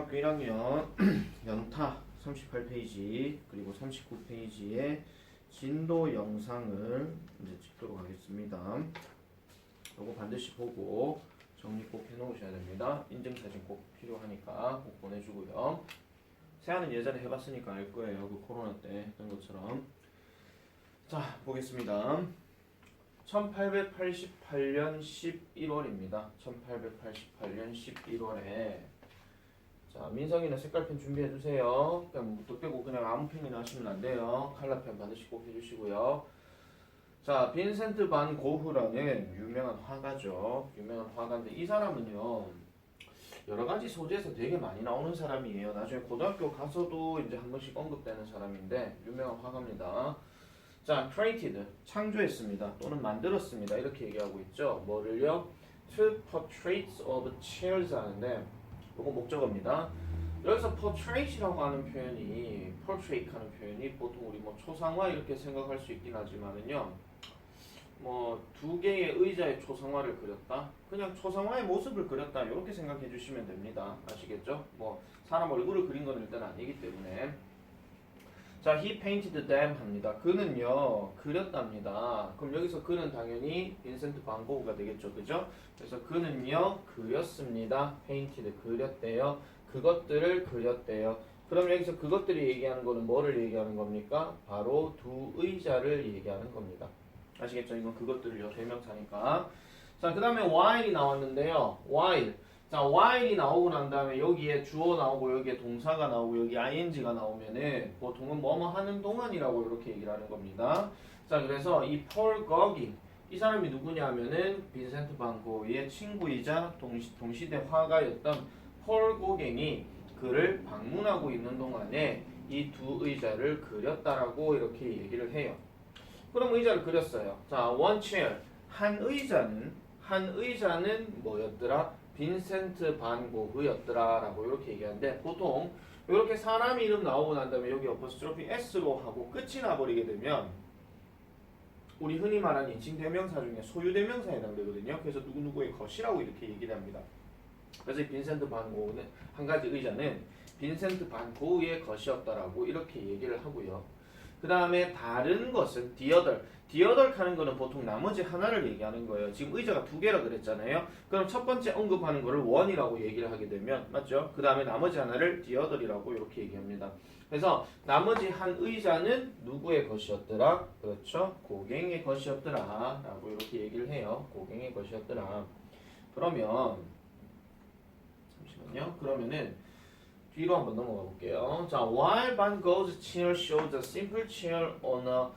고등학교 1학년 연타 38페이지 그리고 39페이지의 진도 영상을 이제 찍도록 하겠습니다. 요거 반드시 보고 정리 꼭 해놓으셔야 됩니다. 인증사진 꼭 필요하니까 꼭 보내주고요. 세안은 예전에 해봤으니까 알 거예요. 그 코로나 때 했던 것처럼. 자, 보겠습니다. 1888년 11월입니다. 1888년 11월에 자, 민성이는 색깔펜 준비해주세요. 그냥 묻도 빼고 그냥 아무 펜이나 하시면 안 돼요. 컬러펜 반드시 꼭 해주시고요. 자, 빈센트 반 고흐라는 유명한 화가죠. 유명한 화가인데 이 사람은요 여러 가지 소재에서 되게 많이 나오는 사람이에요. 나중에 고등학교 가서도 이제 한 번씩 언급되는 사람인데 유명한 화가입니다. 자, created 창조했습니다. 또는 만들었습니다. 이렇게 얘기하고 있죠. 뭐를요? Two portraits of chairs 하는데 이거 목적어입니다. 여기서 portrait이라고 하는 표현이 portrait 하는 표현이 보통 우리 뭐 초상화 이렇게 생각할 수 있긴 하지만은요. 뭐 두 개의 의자의 초상화를 그렸다. 그냥 초상화의 모습을 그렸다. 이렇게 생각해 주시면 됩니다. 아시겠죠? 뭐 사람 얼굴을 그린 건 일단 아니기 때문에. 자, he painted them 합니다. 그는요 그렸답니다. 그럼 여기서 그는 당연히 빈센트 반 고흐가 되겠죠, 그죠? 그래서 그는요 그렸습니다. painted 그렸대요. 그것들을 그렸대요. 그럼 여기서 그것들이 얘기하는 거는 뭐를 얘기하는 겁니까? 바로 두 의자를 얘기하는 겁니다. 아시겠죠? 이건 그것들을요 대명사니까. 자, 그 다음에 while이 나왔는데요. while. 자, while이 나오고 난 다음에 여기에 주어 나오고 여기에 동사가 나오고 여기 ing가 나오면은 보통은 뭐뭐 하는 동안이라고 이렇게 얘기를 하는 겁니다. 자, 그래서 이 폴 거기 이 사람이 누구냐 하면은 빈센트 반 고흐의 친구이자 동시대 화가였던 폴 고갱이 그를 방문하고 있는 동안에 이 두 의자를 그렸다라고 이렇게 얘기를 해요. 그럼 의자를 그렸어요. 자, one chair 한 의자는 뭐였더라? 빈센트 반 고흐였더라 라고 이렇게 얘기하는데 보통 이렇게 사람 이름 나오고 난 다음에 여기 어퍼스트로피 S로 하고 끝이 나버리게 되면 우리 흔히 말하는 인칭대명사 중에 소유대명사에 해당되거든요. 그래서 누구누구의 것이라고 이렇게 얘기를 합니다. 그래서 빈센트 반 고흐는 한 가지 의자는 빈센트 반 고흐의 것이었다라고 이렇게 얘기를 하고요. 그 다음에 다른 것은 the other 하는 거는 보통 나머지 하나를 얘기하는 거예요. 지금 의자가 두 개라 그랬잖아요. 그럼 첫 번째 언급하는 거를 one이라고 얘기를 하게 되면 맞죠? 그 다음에 나머지 하나를 the other이라고 이렇게 얘기합니다. 그래서 나머지 한 의자는 누구의 것이었더라? 그렇죠? 고갱의 것이었더라 라고 이렇게 얘기를 해요. 고갱의 것이었더라. 그러면 잠시만요. 그러면은 뒤로 한번 넘어가 볼게요. 자, while Van Gogh's chair shows a simple chair on a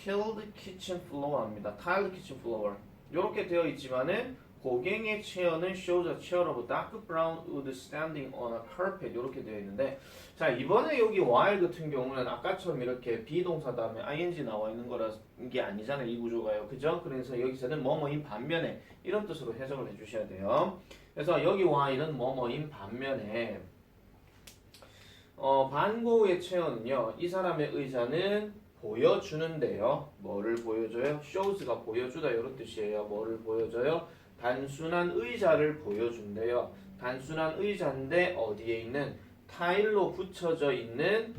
tiled kitchen floor 합니다. tiled kitchen floor. 이렇게 되어 있지만은 고갱의 체어는 shows a chair of dark brown wood standing on a carpet 이렇게 되어 있는데 자, 이번에 여기 while 같은 경우는 아까처럼 이렇게 비동사 다음에 ing 나와 있는 거라 게 아니잖아요. 이 구조가요. 그죠? 그래서 여기서는 뭐뭐인 반면에 이런 뜻으로 해석을 해 주셔야 돼요. 그래서 여기 while은 뭐뭐인 반면에 반 고흐의 체어는요. 이 사람의 의자는 보여주는데요. 뭐를 보여줘요? shows가 보여주다 이런 뜻이에요. 뭐를 보여줘요? 단순한 의자를 보여준대요. 단순한 의자인데 어디에 있는 타일로 붙여져 있는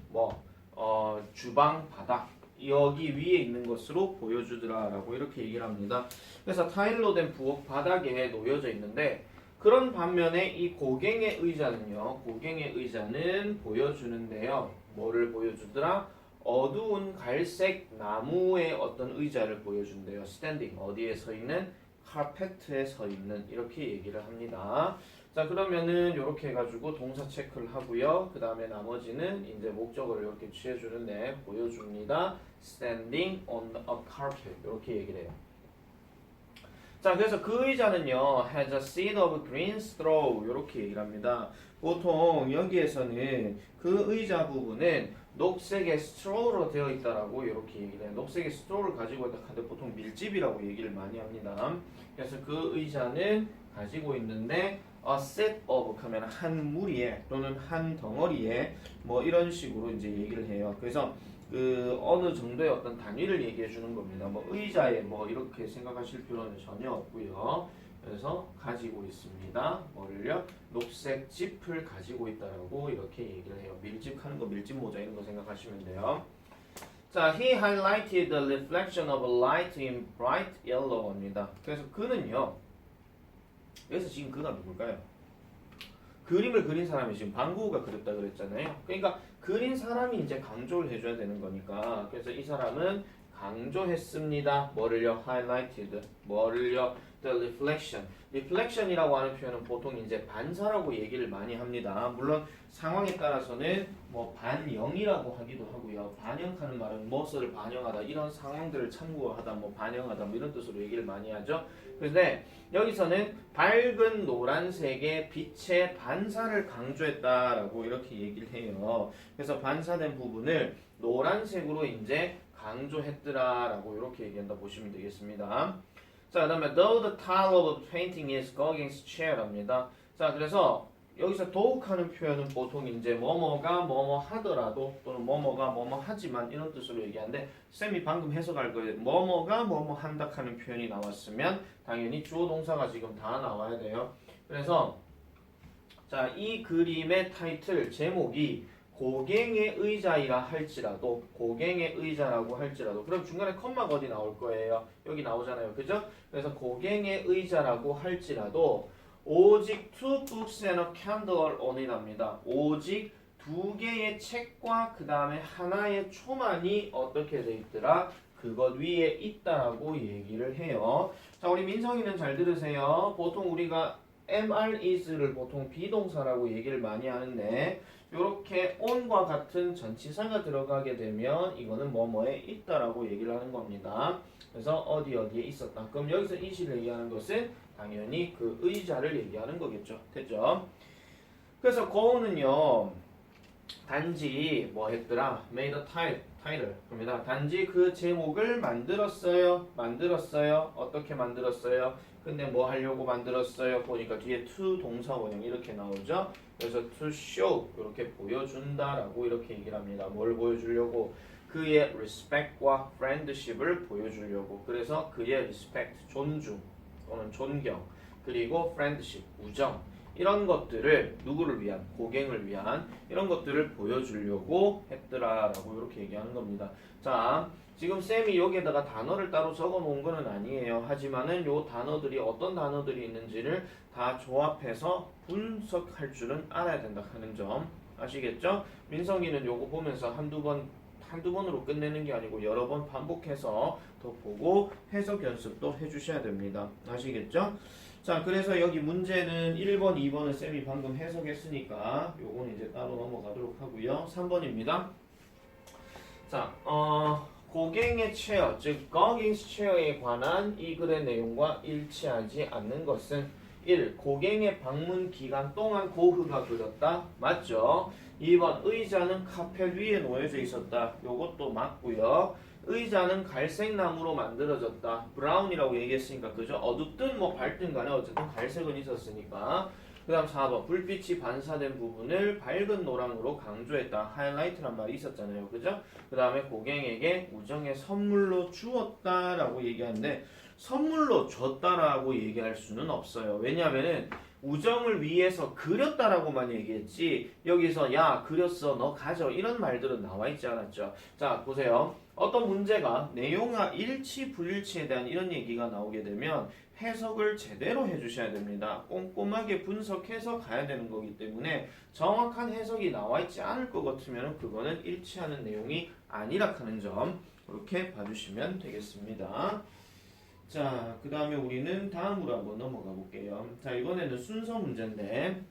주방 바닥 여기 위에 있는 것으로 보여주더라라고 이렇게 얘기를 합니다. 그래서 타일로 된 부엌 바닥에 놓여져 있는데 그런 반면에 이 고갱의 의자는요. 고갱의 의자는 보여주는데요. 뭐를 보여주더라? 어두운 갈색 나무의 어떤 의자를 보여준대요. 스탠딩 어디에 서 있는? 카페트에 서 있는 이렇게 얘기를 합니다. 자, 그러면은 이렇게 해가지고 동사 체크를 하고요. 그 다음에 나머지는 이제 목적어를 이렇게 취해주는데 보여줍니다. Standing on a carpet 이렇게 얘기를 해요. 자, 그래서 그 의자는요 has a seat of green straw 이렇게 얘기를 합니다. 보통 여기에서는 그 의자 부분은 녹색의 straw로 되어 있다라고 이렇게 얘기를 해요. 녹색의 straw를 가지고 있다 하는데 보통 밀집이라고 얘기를 많이 합니다. 그래서 그 의자는 가지고 있는데 a set of 하면 한 무리에 또는 한 덩어리에 뭐 이런 식으로 이제 얘기를 해요. 그래서 그 어느 정도의 어떤 단위를 얘기해 주는 겁니다. 뭐 의자에 뭐 이렇게 생각하실 필요는 전혀 없고요. 그래서 가지고 있습니다. 뭐를요? 녹색 짚을 가지고 있다라고 이렇게 얘기를 해요. 밀집하는 거, 밀집 모자 이런 거 생각하시면 돼요. 자, he highlighted the reflection of a light in bright yellow입니다. 그래서 그는요. 여기서 지금 그가 누굴까요? 그림을 그린 사람이 지금 방구가 그렸다 그랬잖아요. 그러니까 그린 사람이 이제 강조를 해줘야 되는 거니까. 그래서 이 사람은 강조했습니다. 뭐를요? highlighted. 뭐를요? the reflection. reflection이라고 하는 표현은 보통 이제 반사라고 얘기를 많이 합니다. 물론 상황에 따라서는 뭐 반영이라고 하기도 하고요. 반영하는 말은 무엇을 반영하다 이런 상황들을 참고하다 뭐 반영하다 뭐 이런 뜻으로 얘기를 많이 하죠. 그런데 여기서는 밝은 노란색의 빛의 반사를 강조했다라고 이렇게 얘기를 해요. 그래서 반사된 부분을 노란색으로 이제 강조했더라라고 이렇게 얘기한다 보시면 되겠습니다. 자, 그다음에 though the title of the painting is Gauguin's chair입니다. 자, 그래서 여기서 더욱하는 표현은 보통 이제 뭐뭐가 뭐뭐 하더라도 또는 뭐뭐가 뭐뭐 하지만 이런 뜻으로 얘기하는데 쌤이 방금 해석할 거예요. 뭐뭐가 뭐뭐 한다 하는 표현이 나왔으면 당연히 주어 동사가 지금 다 나와야 돼요. 그래서 자, 이 그림의 타이틀 제목이 고갱의 의자이라 할지라도 고갱의 의자라고 할지라도 그럼 중간에 컴마가 어디 나올 거예요? 여기 나오잖아요. 그죠? 그래서 고갱의 의자라고 할지라도 오직 two books and a candle only랍니다. 오직 두 개의 책과 그 다음에 하나의 초만이 어떻게 돼 있더라? 그것 위에 있다라고 얘기를 해요. 자, 우리 민성이는 잘 들으세요. 보통 우리가 MR is를 보통 비동사라고 얘기를 많이 하는데 이렇게 on과 같은 전치사가 들어가게 되면 이거는 뭐뭐에 있다라고 얘기를 하는 겁니다. 그래서 어디에 있었다. 그럼 여기서 it을 얘기하는 것은 당연히 그 의자를 얘기하는 거겠죠. 됐죠? 그래서 고우는요. 단지 뭐 했더라? made a title. 그럽니다. 단지 그 제목을 만들었어요. 어떻게 만들었어요? 근데 뭐 하려고 만들었어요? 보니까 뒤에 to 동사 원형 이렇게 나오죠. 그래서 to show 이렇게 보여준다라고 이렇게 얘기를 합니다. 뭘 보여주려고? 그의 respect과 friendship을 보여주려고. 그래서 그의 respect 존중 또는 존경 그리고 friendship 우정 이런 것들을 누구를 위한? 고갱을 위한 이런 것들을 보여주려고 했더라라고 이렇게 얘기하는 겁니다. 자, 지금 쌤이 여기에다가 단어를 따로 적어 놓은 거는 아니에요. 하지만은 요 단어들이 어떤 단어들이 있는지를 다 조합해서 분석할 줄은 알아야 된다 하는 점 아시겠죠? 민성이는 요거 보면서 한두 번으로 끝내는 게 아니고 여러 번 반복해서 더 보고 해석 연습도 해주셔야 됩니다. 아시겠죠? 자, 그래서 여기 문제는 1번, 2번은 쌤이 방금 해석했으니까 요건 이제 따로 넘어가도록 하고요. 3번입니다. 자, 고갱의 체어, 즉 Gauguin's chair에 관한 이 글의 내용과 일치하지 않는 것은 1. 고갱의 방문 기간 동안 고흐가 그렸다. 맞죠? 2번 의자는 카펫 위에 놓여져 있었다. 요것도 맞고요. 의자는 갈색 나무로 만들어졌다. 브라운이라고 얘기했으니까 그죠? 어둡든 뭐 밝든 간에 어쨌든 갈색은 있었으니까. 그 다음 4번 불빛이 반사된 부분을 밝은 노랑으로 강조했다. 하이라이트란 말이 있었잖아요. 그죠? 그 다음에 고갱에게 우정의 선물로 주었다라고 얘기하는데 선물로 줬다라고 얘기할 수는 없어요. 왜냐하면은 우정을 위해서 그렸다라고만 얘기했지 여기서 야 그렸어 너 가져 이런 말들은 나와 있지 않았죠. 자 보세요. 어떤 문제가 내용과 일치 불일치에 대한 이런 얘기가 나오게 되면 해석을 제대로 해주셔야 됩니다. 꼼꼼하게 분석해서 가야 되는 거기 때문에 정확한 해석이 나와 있지 않을 것 같으면 그거는 일치하는 내용이 아니라 하는 점 이렇게 봐주시면 되겠습니다. 자, 그 다음에 우리는 다음으로 한번 넘어가 볼게요. 자, 이번에는 순서 문제인데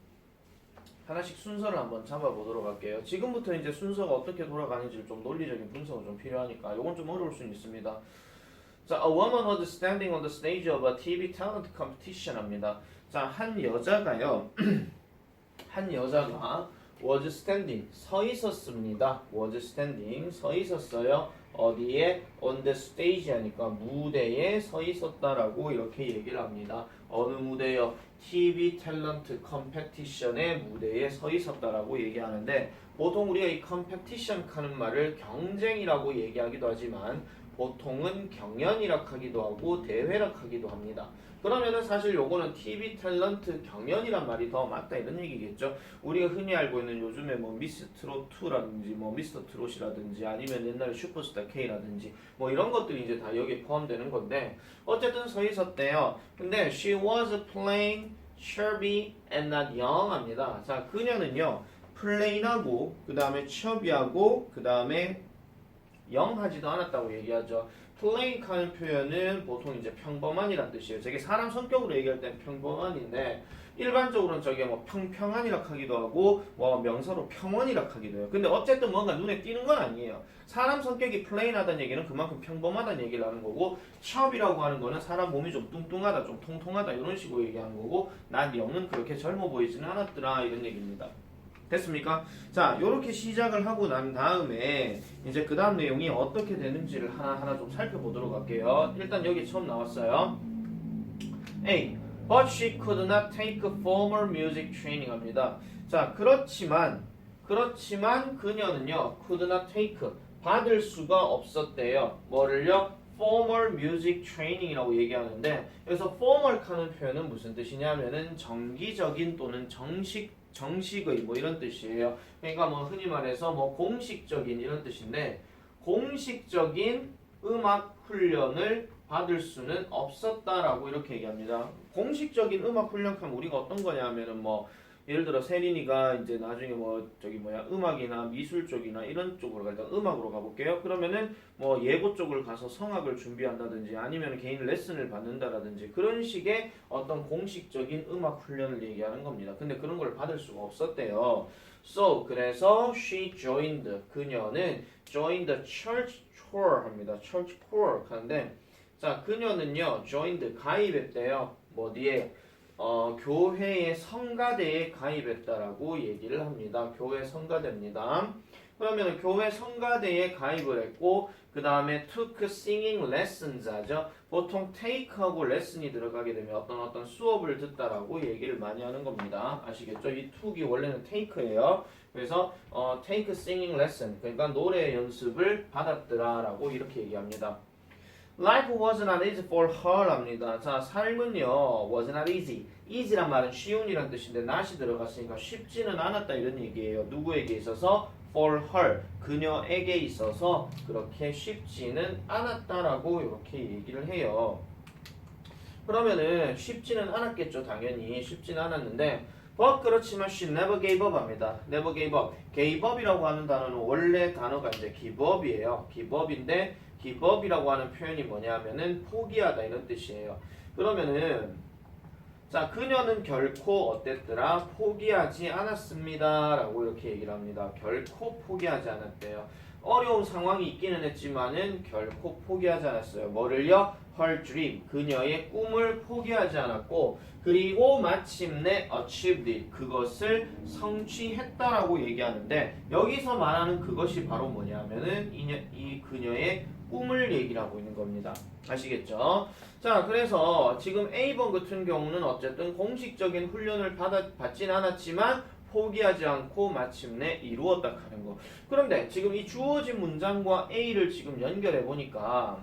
하나씩 순서를 한번 잡아보도록 할게요. 지금부터 이제 순서가 어떻게 돌아가는지 좀 논리적인 분석은 좀 필요하니까 이건 좀 어려울 수 있습니다. 자, a woman was standing on the stage of a TV talent competition 합니다. 자, 한 여자가요. 한 여자가 was standing 서 있었습니다. was standing 서 있었어요. 어디에 on the stage 하니까 무대에 서 있었다라고 이렇게 얘기를 합니다. 어느 무대요? TV 탤런트 컴페티션의 무대에 서 있었다라고 얘기하는데 보통 우리가 이 컴페티션 하는 말을 경쟁이라고 얘기하기도 하지만 보통은 경연이라 하기도 하고 대회라 하기도 합니다. 그러면은 사실 요거는 TV 탤런트 경연이란 말이 더 맞다 이런 얘기겠죠. 우리가 흔히 알고 있는 요즘에 뭐 미스 트롯2라든지 뭐 미스터 트롯이라든지 아니면 옛날에 슈퍼스타 K라든지 뭐 이런 것들이 이제 다 여기에 포함되는 건데 어쨌든 서 있었대요. 근데 she was playing chubby and not young 합니다. 자, 그녀는요 플레인하고 그 다음에 chubby하고 그 다음에 영하지도 않았다고 얘기하죠. plain 하는 표현은 보통 이제 평범한이란 뜻이에요. 저게 사람 성격으로 얘기할 땐 평범한인데 일반적으로는 저게 뭐 평평한이라 하기도 하고 뭐 명사로 평원이라 하기도 해요. 근데 어쨌든 뭔가 눈에 띄는 건 아니에요. 사람 성격이 plain하다는 얘기는 그만큼 평범하다는 얘기를 하는 거고 chubby라고 하는 거는 사람 몸이 좀 뚱뚱하다, 좀 통통하다 이런 식으로 얘기하는 거고 난 영은 그렇게 젊어 보이지는 않았더라 이런 얘기입니다. 됐습니까? 자, 요렇게 시작을 하고 난 다음에 이제 그 다음 내용이 어떻게 되는지를 하나하나 좀 살펴보도록 할게요. 일단 여기 처음 나왔어요. A. But she could not take formal music training 합니다. 자, 그렇지만 그녀는요 could not take 받을 수가 없었대요. 뭐를요? formal music training이라고 얘기하는데 여기서 formal 하는 표현은 무슨 뜻이냐면은 정기적인 또는 정식의 뭐 이런 뜻이에요. 그러니까 뭐 흔히 말해서 뭐 공식적인 이런 뜻인데 공식적인 음악 훈련을 받을 수는 없었다라고 이렇게 얘기합니다. 공식적인 음악 훈련하면 우리가 어떤 거냐면은 뭐 예를 들어 세린이가 이제 나중에 뭐 저기 뭐야 음악이나 미술 쪽이나 이런 쪽으로 일단 음악으로 가볼게요. 그러면은 뭐 예고 쪽을 가서 성악을 준비한다든지 아니면 개인 레슨을 받는다라든지 그런 식의 어떤 공식적인 음악 훈련을 얘기하는 겁니다. 근데 그런 걸 받을 수가 없었대요. So 그래서 she joined 그녀는 joined the church choir 합니다. church choir 하는데 자 그녀는요 joined 가입했대요. 뭐 어디에 교회의 성가대에 가입했다라고 얘기를 합니다. 교회 성가대입니다. 그러면 교회 성가대에 가입을 했고 그 다음에 took singing lessons 하죠. 보통 take하고 lesson이 들어가게 되면 어떤 수업을 듣다라고 얘기를 많이 하는 겁니다. 아시겠죠? 이 took이 원래는 take예요. 그래서 take singing lesson 그러니까 노래 연습을 받았더라라고 이렇게 얘기합니다. Life was not easy for her 합니다. 자, 삶은요, was not easy. easy란 말은 쉬운이란 뜻인데 not이 들어갔으니까 쉽지는 않았다 이런 얘기예요. 누구에게 있어서? for her. 그녀에게 있어서 그렇게 쉽지는 않았다라고 이렇게 얘기를 해요. 그러면은 쉽지는 않았겠죠. 당연히 쉽지는 않았는데 but 그렇지만 she never gave up 합니다. never gave up. gave up이라고 하는 단어는 원래 단어가 이제 give up이에요. give up인데 give up이라고 하는 표현이 뭐냐면은 포기하다 이런 뜻이에요. 그러면은 자 그녀는 결코 어땠더라? 포기하지 않았습니다 라고 이렇게 얘기를 합니다. 결코 포기하지 않았대요. 어려운 상황이 있기는 했지만은 결코 포기하지 않았어요. 뭐를요? her dream 그녀의 꿈을 포기하지 않았고 그리고 마침내 achieved it 그것을 성취했다라고 얘기하는데 여기서 말하는 그것이 바로 뭐냐면은 이 그녀의 꿈을 얘기를 하고 있는 겁니다. 아시겠죠? 자, 그래서 지금 A번 같은 경우는 어쨌든 공식적인 훈련을 받진 않았지만 포기하지 않고 마침내 이루었다 하는 거. 그런데 지금 이 주어진 문장과 A를 지금 연결해 보니까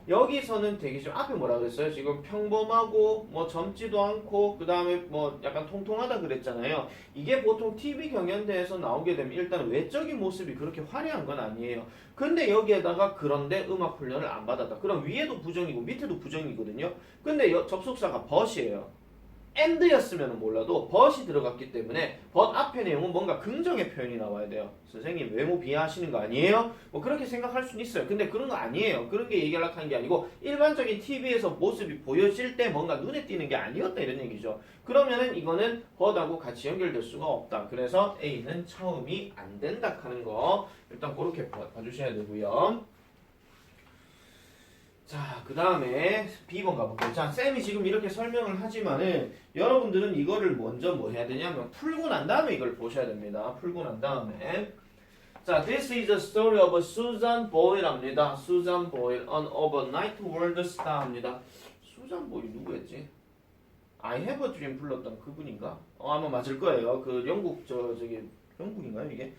여기서는 되게 좀 앞에 뭐라 그랬어요? 지금 평범하고 뭐 젊지도 않고 그 다음에 뭐 약간 통통하다 그랬잖아요. 이게 보통 TV 경연대에서 나오게 되면 일단 외적인 모습이 그렇게 화려한 건 아니에요. 근데 여기에다가 그런데 음악 훈련을 안 받았다. 그럼 위에도 부정이고 밑에도 부정이거든요. 근데 접속사가 but이에요. and였으면 몰라도 but이 들어갔기 때문에 but 앞에 내용은 뭔가 긍정의 표현이 나와야 돼요. 선생님 외모 비하하시는 거 아니에요? 뭐 그렇게 생각할 수는 있어요. 근데 그런 거 아니에요. 그런 게 얘기하려고 하는 게 아니고 일반적인 TV에서 모습이 보여질 때 뭔가 눈에 띄는 게 아니었다 이런 얘기죠. 그러면은 이거는 but하고 같이 연결될 수가 없다. 그래서 A는 처음이 안 된다 하는 거 일단 그렇게 봐주셔야 되고요. 자, 그 다음에 B번 가볼게요. 자, 쌤이 지금 이렇게 설명을 하지만은 여러분들은 이거를 먼저 뭐 해야 되냐면 풀고 난 다음에 이걸 보셔야 됩니다. 풀고 난 다음에 자, this is the story of Susan Boyle합니다. Susan Boyle, an overnight world star 합니다. Susan Boyle 누구였지? I have a dream 불렀던 그분인가? 아마 맞을 거예요. 그 영국 저기 영국인가요 이게?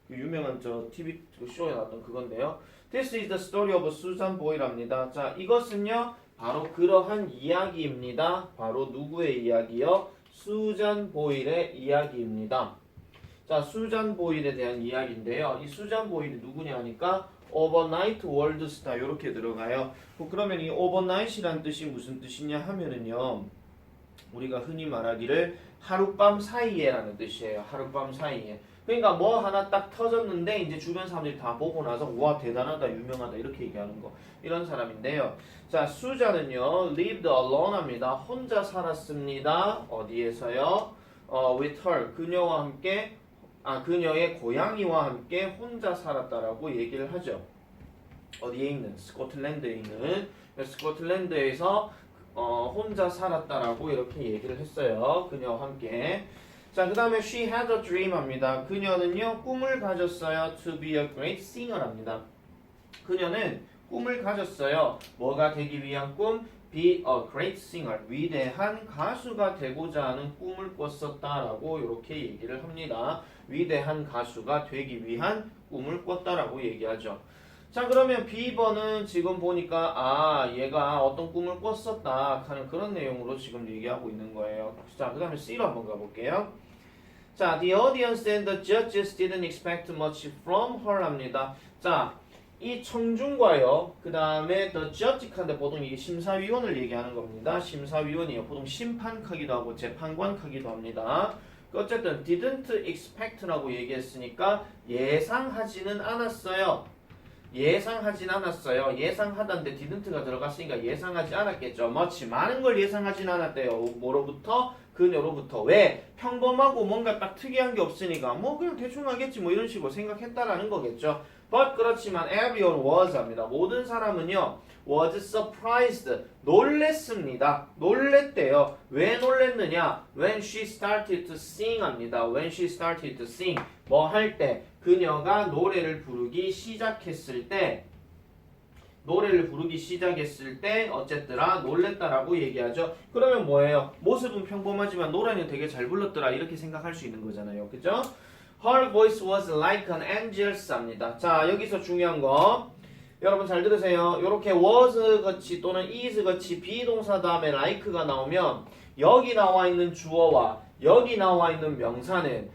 그 유명한 저 TV 그 쇼에 나왔던 그건데요. This is the story of Susan Boyle합니다. 자, 이것은요 바로 그러한 이야기입니다. 바로 누구의 이야기요? 수잔 보일의 이야기입니다. 자, 수잔 보일에 대한 이야기인데요. 이 수잔 보일이 누구냐 하니까 overnight world star 이렇게 들어가요. 그러면 이 overnight이란 뜻이 무슨 뜻이냐 하면은요. 우리가 흔히 말하기를 하룻밤 사이에라는 뜻이에요. 하룻밤 사이에. 그러니까 뭐 하나 딱 터졌는데 이제 주변 사람들이 다 보고 나서 와 대단하다 유명하다 이렇게 얘기하는 거 이런 사람인데요. 자, 수자는요 lived alone 합니다. 혼자 살았습니다. 어디에서요? with her 그녀와 함께 그녀의 고양이와 함께 혼자 살았다라고 얘기를 하죠. 어디에 있는? 스코틀랜드에 있는 스코틀랜드에서 혼자 살았다라고 이렇게 얘기를 했어요. 그녀와 함께. 자, 그 다음에 she had a dream 합니다. 그녀는요 꿈을 가졌어요. to be a great singer 합니다. 그녀는 꿈을 가졌어요. 뭐가 되기 위한 꿈? be a great singer. 위대한 가수가 되고자 하는 꿈을 꿨었다라고 이렇게 얘기를 합니다. 위대한 가수가 되기 위한 꿈을 꿨다라고 얘기하죠. 자, 그러면 B번은 지금 보니까 얘가 어떤 꿈을 꿨었다 하는 그런 내용으로 지금 얘기하고 있는 거예요. 자, 그 다음에 C로 한번 가볼게요. 자, the audience and the judges didn't expect much from her 합니다. 자, 이 청중과요. 그 다음에 the judge인데 보통 이게 심사위원을 얘기하는 겁니다. 심사위원이요. 보통 심판하기도 하고 재판관하기도 합니다. 어쨌든 didn't expect라고 얘기했으니까 예상하지는 않았어요. 예상하진 않았어요. 예상하던데 didn't가 들어갔으니까 예상하지 않았겠죠. much 많은 걸 예상하진 않았대요. 뭐로부터? 그녀로부터. 왜? 평범하고 뭔가 딱 특이한 게 없으니까 뭐 그냥 대충 하겠지 뭐 이런 식으로 생각했다라는 거겠죠. But 그렇지만 everyone was 합니다. 모든 사람은요 was surprised 놀랬습니다. 놀랬대요. 왜 놀랬느냐? When she started to sing 합니다. When she started to sing 뭐 할 때? 그녀가 노래를 부르기 시작했을 때 어쨌더라 놀랬다라고 얘기하죠. 그러면 뭐예요? 모습은 평범하지만 노래는 되게 잘 불렀더라 이렇게 생각할 수 있는 거잖아요. 그죠? Her voice was like an angel's 합니다. 자, 여기서 중요한 거 여러분 잘 들으세요. 이렇게 was 같이 또는 is 같이 비동사 다음에 like가 나오면 여기 나와 있는 주어와 여기 나와 있는 명사는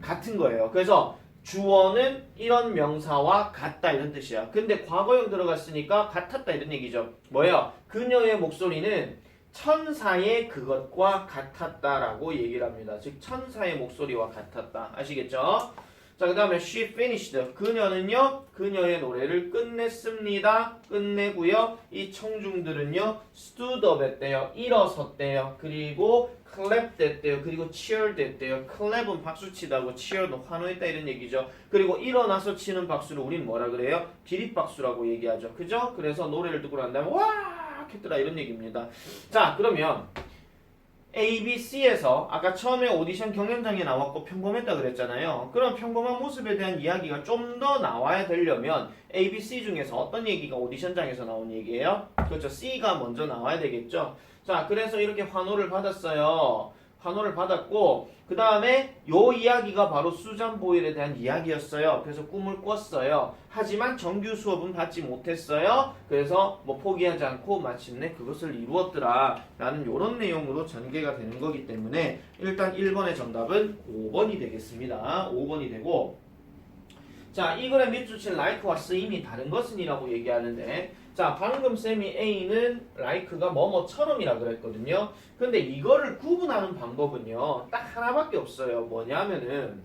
같은 거예요. 그래서 주어는 이런 명사와 같다 이런 뜻이야. 근데 과거형 들어갔으니까 같았다 이런 얘기죠. 뭐예요? 그녀의 목소리는 천사의 그것과 같았다라고 얘기를 합니다. 즉 천사의 목소리와 같았다. 아시겠죠? 자, 그 다음에 she finished. 그녀는요 그녀의 노래를 끝냈습니다. 끝내고요 이 청중들은요 stood up 했대요. 일어섰대요. 그리고 clapped 했대요. 그리고 cheered 했대요. clap은 박수치다고 cheered은 환호했다 이런 얘기죠. 그리고 일어나서 치는 박수를 우린 뭐라 그래요? 기립박수라고 얘기하죠. 그죠? 그래서 노래를 듣고 난 다음에 와 했더라 이런 얘기입니다. 자, 그러면 ABC에서 아까 처음에 오디션 경연장에 나왔고 평범했다 그랬잖아요. 그럼 평범한 모습에 대한 이야기가 좀 더 나와야 되려면 ABC 중에서 어떤 얘기가 오디션장에서 나온 얘기예요? 그렇죠. C가 먼저 나와야 되겠죠. 자, 그래서 이렇게 환호를 받았어요. 환호를 받았고 그 다음에 요 이야기가 바로 수잔 보일에 대한 이야기였어요. 그래서 꿈을 꿨어요. 하지만 정규 수업은 받지 못했어요. 그래서 뭐 포기하지 않고 마침내 그것을 이루었더라 라는 요런 내용으로 전개가 되는 거기 때문에 일단 1번의 정답은 5번이 되겠습니다. 5번이 되고 자, 이 글의 밑줄친 like와 쓰임이 다른 것은 이라고 얘기하는데 자, 방금 쌤이 A는 like가 뭐뭐처럼이라 그랬거든요. 근데 이거를 구분하는 방법은요 딱 하나밖에 없어요. 뭐냐면은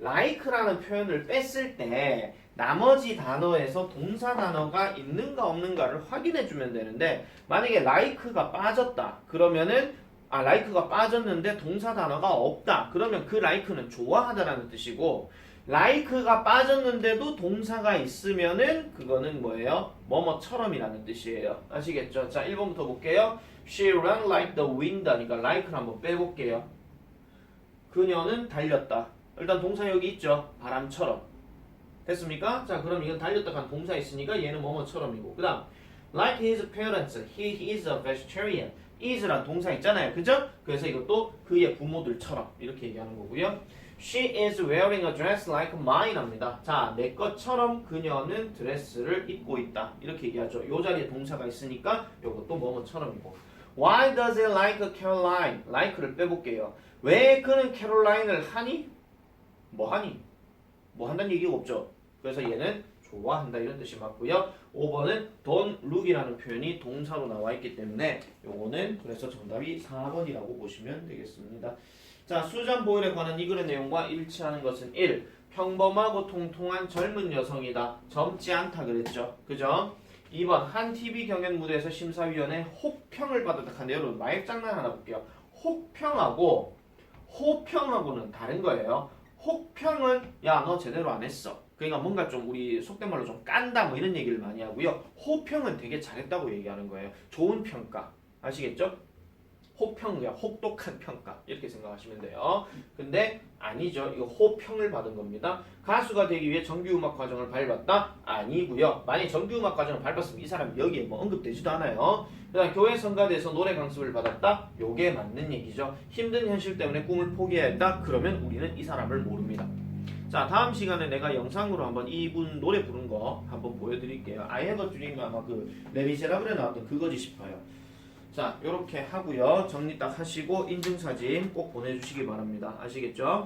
like라는 표현을 뺐을 때 나머지 단어에서 동사 단어가 있는가 없는가를 확인해 주면 되는데 만약에 like가 빠졌다 그러면은 like가 빠졌는데 동사 단어가 없다 그러면 그 like는 좋아하다라는 뜻이고 like가 빠졌는데도 동사가 있으면은 그거는 뭐예요? 뭐뭐처럼이라는 뜻이에요. 아시겠죠? 자, 1번부터 볼게요. She ran like the wind 하니까 like를 한번 빼볼게요. 그녀는 달렸다. 일단 동사 여기 있죠? 바람처럼. 됐습니까? 자, 그럼 이건 달렸다 한 동사 있으니까 얘는 뭐뭐처럼이고. 그 다음, like his parents, he is a vegetarian. is란 동사 있잖아요. 그죠? 그래서 이것도 그의 부모들처럼 이렇게 얘기하는 거고요. She is wearing a dress like mine 합니다. 자, 내 것처럼 그녀는 드레스를 입고 있다. 이렇게 얘기하죠. 요 자리에 동사가 있으니까 요것도 뭐뭐처럼이고. Why does he like Caroline? like를 빼볼게요. 왜 그는 캐롤라인을 하니? 뭐 하니? 뭐 한다는 얘기가 없죠. 그래서 얘는 좋아한다 이런 뜻이 맞고요. 5번은 don't look이라는 표현이 동사로 나와 있기 때문에 요거는 그래서 정답이 4번이라고 보시면 되겠습니다. 자, 수잔 보일에 관한 이 글의 내용과 일치하는 것은 1. 평범하고 통통한 젊은 여성이다. 젊지 않다 그랬죠. 그죠? 2번 한 TV 경연 무대에서 심사위원회 혹평을 받았다 하는데 여러분 말장난 하나 볼게요. 호평하고는 다른 거예요. 혹평은 야 너 제대로 안 했어. 그러니까 뭔가 좀 우리 속된 말로 좀 깐다 뭐 이런 얘기를 많이 하고요. 호평은 되게 잘했다고 얘기하는 거예요. 좋은 평가. 아시겠죠? 혹평이야. 혹독한 평가. 이렇게 생각하시면 돼요. 근데 아니죠. 이거 호평을 받은 겁니다. 가수가 되기 위해 정규음악 과정을 밟았다? 아니고요. 만약 정규음악 과정을 밟았으면 이 사람 여기에 뭐 언급되지도 않아요. 그다음 교회 성가대에서 노래 강습을 받았다? 요게 맞는 얘기죠. 힘든 현실 때문에 꿈을 포기해야 했다? 그러면 우리는 이 사람을 모릅니다. 자, 다음 시간에 내가 영상으로 한번 이분 노래 부른 거 한번 보여드릴게요. I have a dream 아마 그 레미제라블에 나왔던 그거지 싶어요. 자, 요렇게 하고요. 정리 딱 하시고 인증사진 꼭 보내주시기 바랍니다. 아시겠죠?